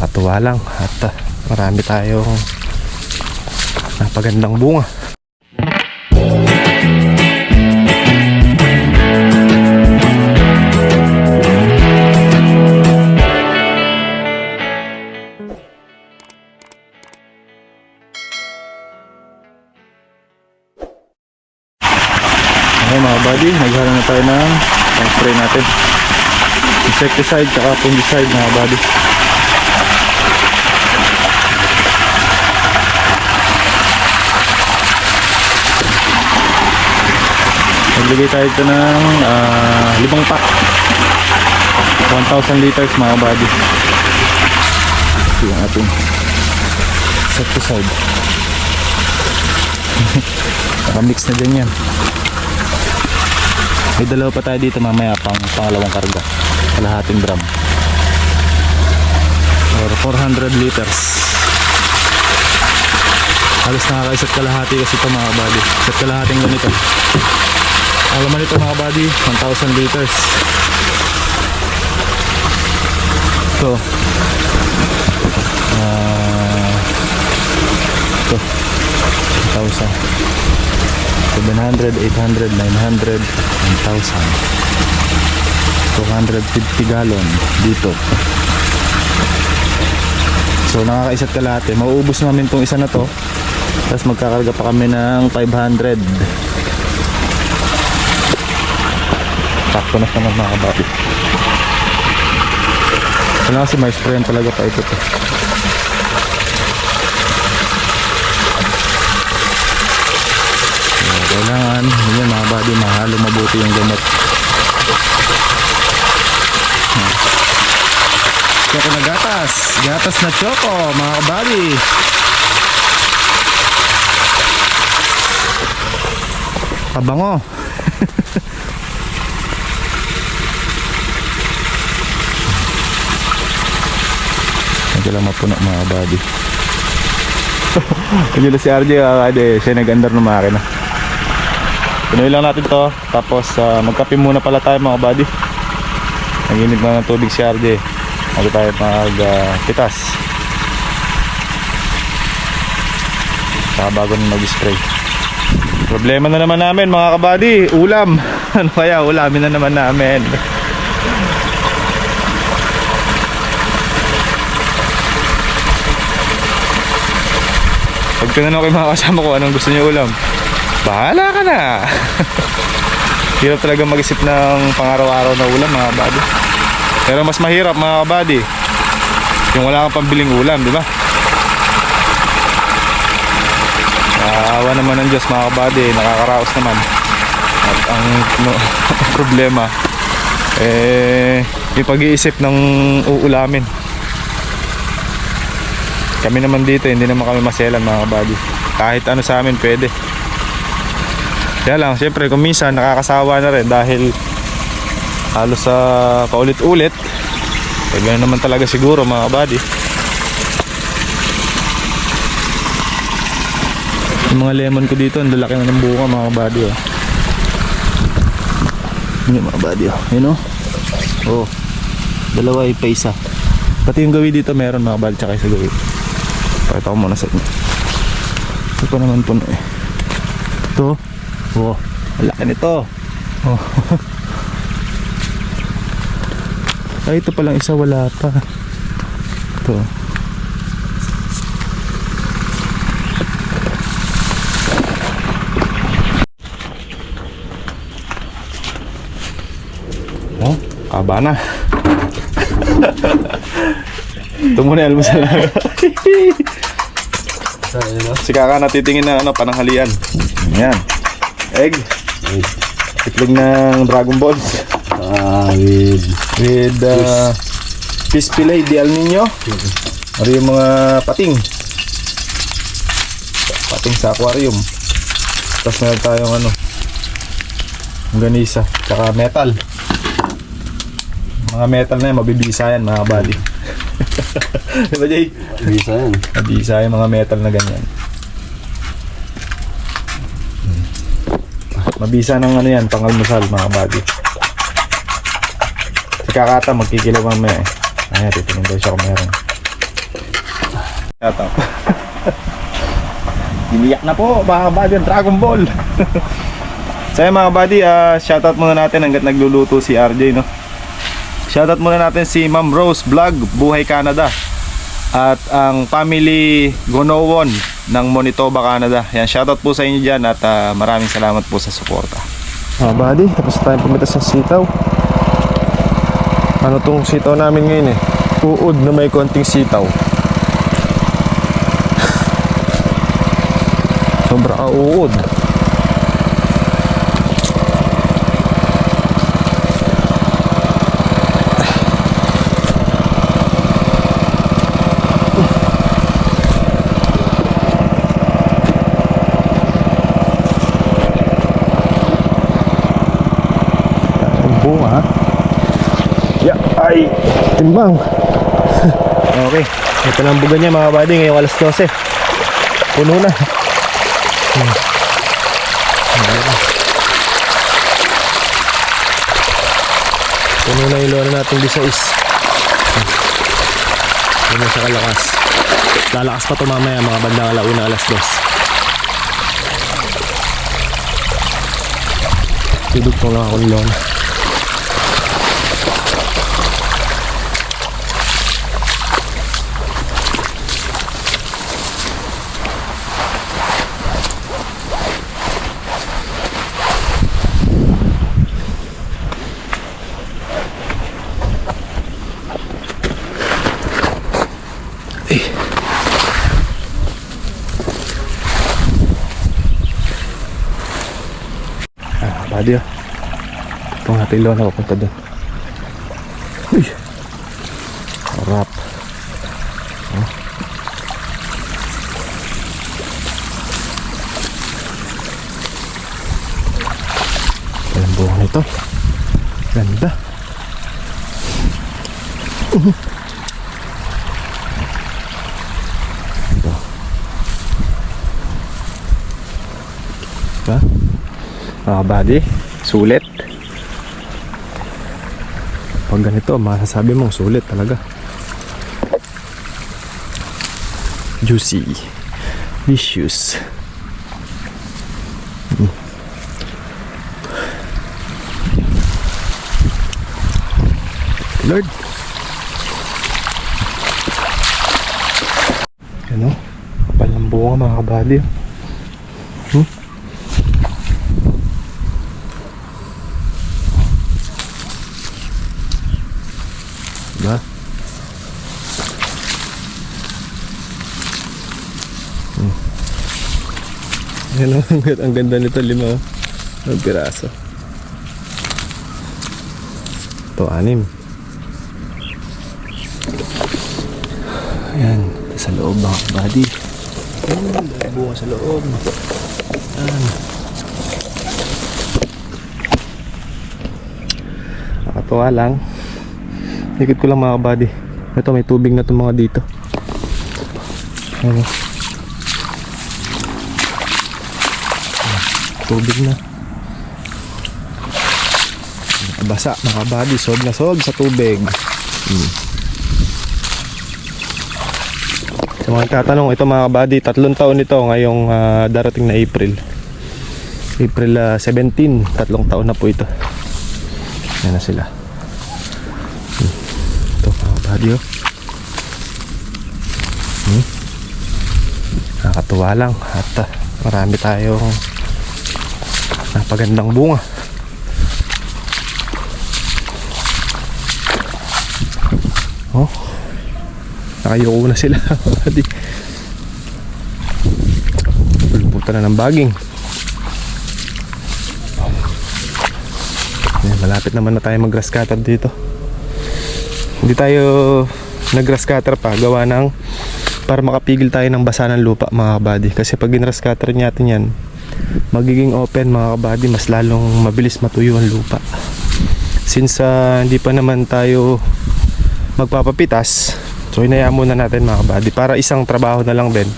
Natuwa lang at marami tayong napagandang bunga. Okay mga buddy, naghahanap na tayo ng pang-spray natin. Insecticide at fungicide mga buddy. Nagbigay tayo ito ng 5 pack, 1,000 liters mga buddy. Ito yung ating insecticide. Nakamix na din yan. May dalawa pa tayo dito mamaya pang pangalawang karga, kalahating drum or 400 liters. Halos nakakaisa't kalahati kasi ito mga buddy. Isa't kalahating ganito. Ang laman ito mga buddy, 1,000 liters. So ito 1,000, 700, 800, 900, 1,000, 250 gallon dito. So nakakaisa't kalahati. Mauubos namin itong isa na to, tapos magkakarga pa kami ng 500. Sakto na naman mga kabati. Wala kasi may sprayan talaga pa ito. Kailangan yun mga buddy, mahalo mabuti yung gamot. Choco na gatas, gatas na choco mga buddy. Pabango. Medyo lang mapuno mga buddy. Medyo lang si RJ siya nag-andar ng makina. Pinuwi lang natin to. Tapos magkape muna pala tayo mga buddy. Naginip na ng tubig si RJ. Bago tayo magpitas. Saka bago na mag-spray. Problema na naman namin mga kabady, ulam. Ano kaya, ulamin na naman namin. Pag tinanong kay mga kasama ko anong gusto niyo ulam, bahala ka na. Hirap talaga mag-isip ng pang-araw-araw na ulam mga kabady. Pero mas mahirap mga kabady yung wala kang pambiling ulam, di ba? Awa naman ng Diyos mga kabady, nakakaraos naman. At ang problema yung pag-iisip ng uulamin. Kami naman dito, hindi naman kami maselan mga kabady. Kahit ano sa amin pwede. Kaya lang, syempre kung minsan nakakasawa na rin dahil halos sa paulit-ulit. Eh, ganoon naman talaga siguro mga kabady. Yung mga lemon ko dito, ang lalaki na ng bunga mga kabady. Oh. Yun mga kabady. Oh. Yun o. Oh. Dalawa pa isa. Pati yung gawi dito meron mga kabady, tsaka sa gawi. Pakita ko muna sa inyo. Ito pa naman puno eh. Ito. Oh, malaki nito. Oh. Ay, ito palang isa wala pa. Ito. Oh, kaba na. Ito muna yung almusal na. Si Kaka natitingin na pananghalian. Ayan. Egg. Itlog ng Dragon Balls. With fish fillet de El Nino. Or yung mga pating sa aquarium. Tapos meron tayong ganisa, tsaka metal. Mga metal na yan, mabibisa yan mga buddy. Diba Jay? Mabibisa yan. Mabibisa yung mga metal na ganyan. Mabisa ng yan, pangalmusal mga buddy. Si Kakata magkikilaw mamaya eh. Ayan, titingin daw siya kung meron. Shoutout. Iniyak na po mga kabady ang Dragon Ball. So yun mga kabady, shoutout muna natin hanggat nagluluto si RJ, no? Shoutout muna natin si Ma'am Rose Vlog, Buhay Canada. At ang family Gonowon ng Manitoba, Canada. Yan, shoutout po sa inyo dyan at maraming salamat po sa suporta. Mga kabady, tapos tayong pumitas ng sitaw. Ano tong sitaw namin ngayon eh? Uod na may konting sitaw. Sobra uod. Bunga. Ya, ay, timbang. Okay, ito na ang buga niya mga buddy ngayong alas 12. Puno na. Puno na yung lona natin Bisais. Puno sa kalakas. Lalakas pa ito mamaya mga bandang alauna alas 2. Tudugtong lang ako ng lona. Buddy, ito nga tilo na papunta doon. Uy, harap. Ang buong nito ganda. Ito buddy, sulit. Pag ganito, masasabi mong sulit talaga. Juicy, delicious. Lord, ano? Kapal ng bunga mga kabady. Diba? Yan o, ang ganda nito, 5 ang piraso. Ito 6. Ayan, sa loob mga kabady. Bunga sa loob. Ayan. Nakatuwa lang. Ikot ko lang mga kabady. Ito may tubig na itong mga dito. Ayan. Tubig na. Basa mga kabady. Sob na sob sa tubig. Sa mga tatanong, ito mga kabady, 3 taon ito ngayong darating na April 17, 3 taon na po ito. Yan na sila. Ito mga kabady, oh. Nakakatuwa lang at marami tayong napagandang bunga. Oh, nakayoko na sila. Pulputan na ng baging. Malapit naman na tayo mag grass cutter dito. Hindi tayo nag grass cutter pa, gawa ng para makapigil tayo ng basa ng lupa mga kabady. Kasi pag in-grass cutter natin yan, magiging open mga kabady, mas lalong mabilis matuyo ang lupa. Since hindi pa naman tayo magpapapitas, so hinayaan muna natin mga kabady para isang trabaho na lang din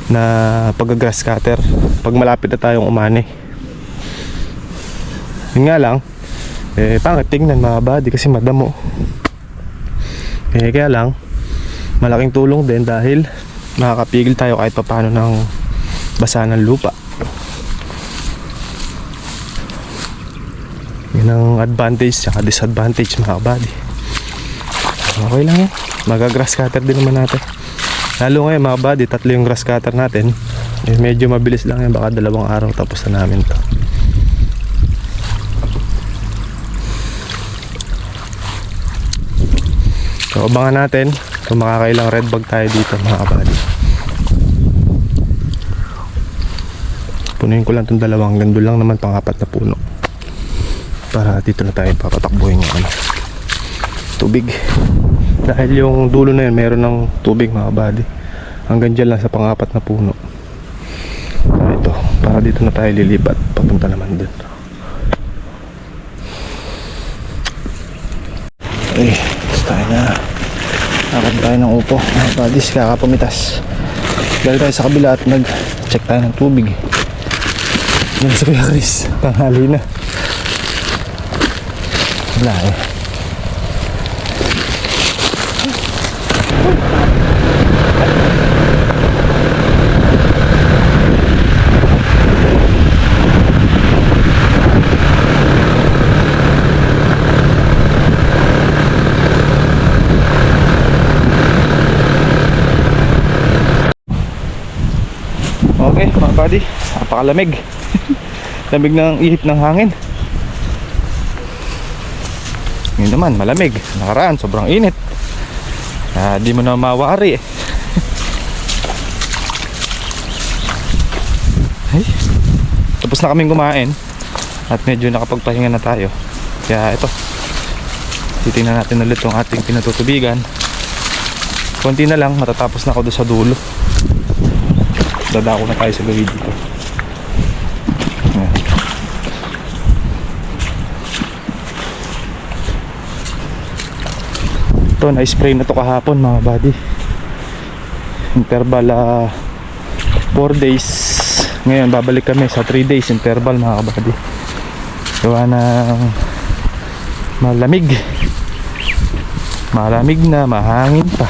na pag-grass cutter pag malapit na tayong umani. Yun nga lang, pangit tingnan mga kabady kasi madamo. Kaya lang malaking tulong din dahil makakapigil tayo kahit papaano ng basa ng lupa. Yun ang advantage at disadvantage mga kabady. Okay lang yan, mag-grass cutter din naman natin. Lalo ngayon mga kabady, 3 yung grass cutter natin. Medyo mabilis lang yan, baka 2 araw tapos na namin to. So abangan natin kung makakailang red bag tayo dito mga kabady. Punuin ko lang itong 2, gando lang naman, pang-4 na puno. Para dito na tayo papatakbuhin yung tubig. Dahil yung dulo na yun meron ng tubig mga kabady. Hanggang dyan lang sa pang-4 na puno. Ito, para dito na tayo lilipat, papunta naman dun. Okay, tapos tayo na. Nakakad tayo ng upo mga kabadis, kakapumitas. Dahil tayo sa kabila at nag-check tayo ng tubig. Yan sa Kuya Chris, tanghali na. Wala eh. Okay mga buddy, napakalamig. Lamig ng ihip ng hangin. Ngayon naman malamig. Nakaraan sobrang init. Di mo na mawari eh. Ay, tapos na kaming kumain at medyo nakapagpahinga na tayo. Kaya ito, titingnan natin ulit yung ating pinatutubigan. Konti na lang, matatapos na ako doon sa dulo. Dadako na tayo sa gawid dito. Ayan. Ito, na-spray na to kahapon mga buddy. Interval 4 days. Ngayon babalik kami sa 3 days interval mga buddy. Gawa ng malamig. Malamig na, mahangin pa.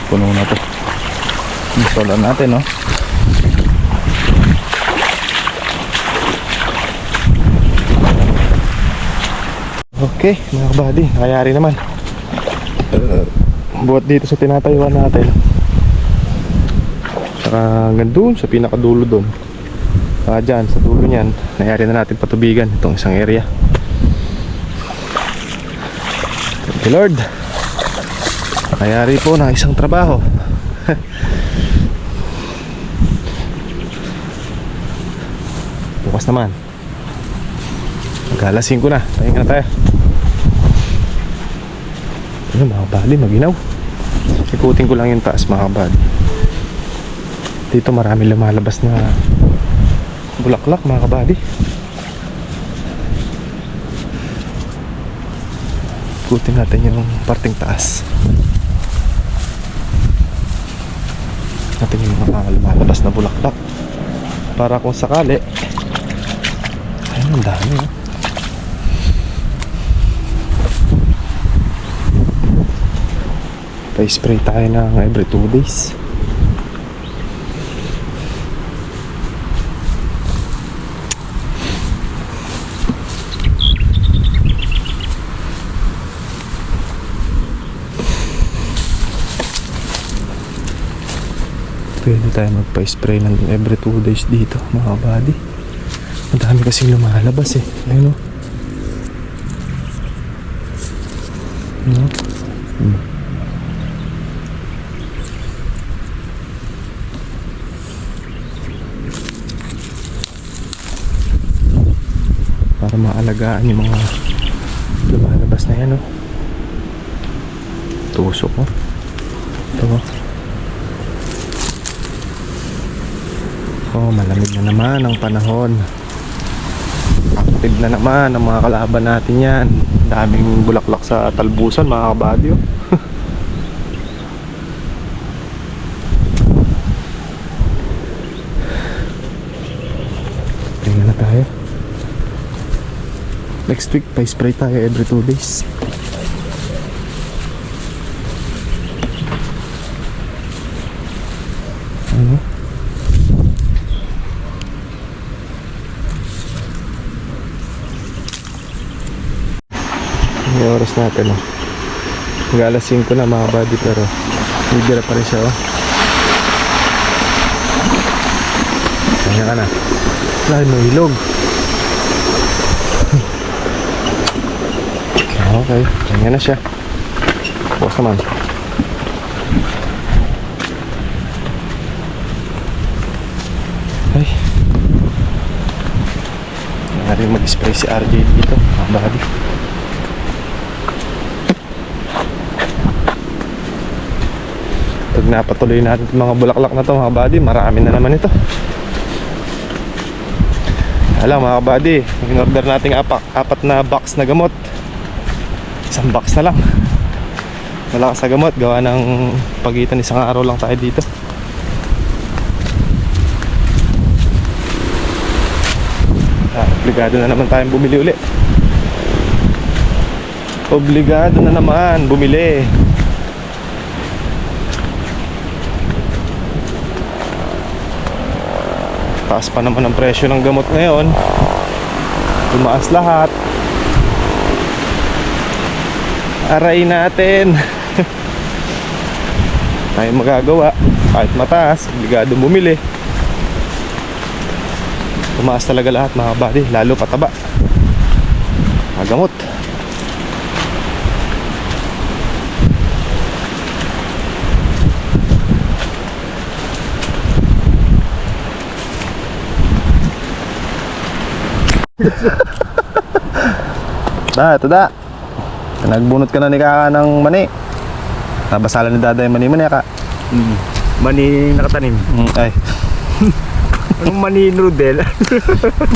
Puno na to. Install natin, no? Okay, mga kabady, nakayari naman. Buhat dito sa tinatayuan natin. Saka hanggang doon, sa pinakadulo doon. Dyan, sa dulo niyan, nayari na natin patubigan itong isang area. Thank you Lord. Nakayari po ng isang trabaho. Bukas naman mag-alas 5 na. Pahinga na tayo. Ano mga kabady, maginaw. Ikutin ko lang yung taas mga kabady. Dito marami lumalabas na bulaklak mga kabady. Ikutin natin yung parting taas. Natin yung mga lumalabas na bulaklak para kung sakali. Ayun, ang dami eh. Pa-spray tayo ng every 2 days. Pwede tayo magpa-spray ng every 2 days dito mga kabady. Ang dami kasing lumalabas eh. Ayun o. Para maalagaan yung mga lumalabas na yan o. Tusok o. Ito o. Oh, malamig na naman ang panahon. Active na naman ang mga kalaban natin yan. Daming bulaklak sa talbusan mga kabady oh. Tingnan na tayo. Next week, pa-spray tayo every 2 days. Ano? Yung oras natin, oh. Mag-alas 5 na mga buddy, pero bibira pa rin siya, oh. Kanya ka na. Wala, may ilog. Okay, kanya na siya. Bukas naman. Ay. Nga rin mag-spray si RJ dito, mga buddy. Pag napatuloy natin itong mga bulaklak na to mga buddy, marami na naman ito. Alam mga buddy, in-order natin apat na box na gamot. Isang box na lang. Malakas sa gamot, gawa ng pagitan isang araw lang tayo dito. Obligado na naman tayong bumili uli. Obligado na naman bumili. Taas pa naman ang presyo ng gamot ngayon. Tumaas lahat. Aray natin. Tayo magagawa. Kahit mataas, obligado bumili. Tumaas talaga lahat mga buddy, lalo pataba. Magamot. Ito da. Nagbunot ka na ni Kaka ng mani. Nabasalan ni Dada yung mani ka. Mani nakatanim. Ay. Anong mani noodle?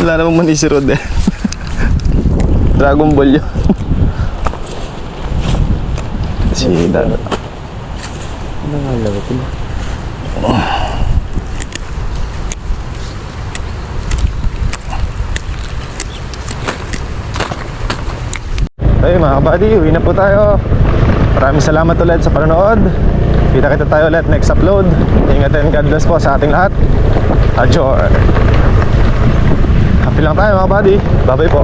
Wala namang mani si Rod eh. Dragon Ball yun. Si Dada. Ano nga laro ko? Ay mga buddy, uwi na po tayo. Maraming salamat ulit sa panonood. Kita tayo ulit next upload. Ingat and God bless po sa ating lahat. Adjor. Happy lang tayo mga buddy. Bye bye po.